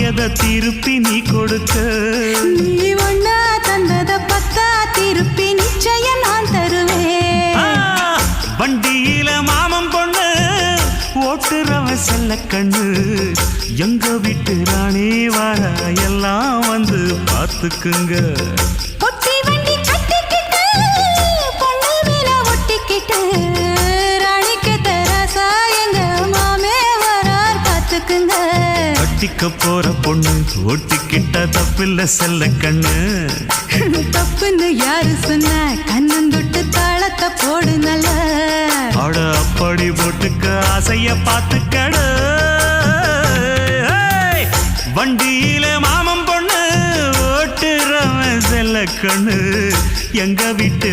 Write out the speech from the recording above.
வாங்கியத திருப்பி நீ கொடுக்க. நீ ஒண்ணா தந்தத பத்தா திருப்பி நிச்சயம் நான் தருவேன். வண்டியில மாமன் பொண்ணு ஓட்டுறவன் செல்ல கண்ணு. எங்க வீட்டு ராணி வார எல்லாம் வந்து பார்த்துக்குங்க. பொட்டி வண்டி கட்டிக்கிட்டு பொண்ணு மேல ஒட்டிக்கிட்டு ராணிக்கு தராசா எங்க மாமே வரார் பார்த்துக்குங்க. கட்டிக்க போற பொண்ணு ஓட்டிக்கிட்ட தப்பில்ல செல்ல கண்ணு. தப்புன்னு யாரு சொன்ன கண்ணந்தொட்டு தாளத்தை போடு நல்ல. அட அப்படி போட்டுக்க ஆசைய பார்த்துக்கடு. வண்டியில மாமன் பொண்ணு ஓட்டுறவன் செல்ல கண்ணு. எங்க வீட்டு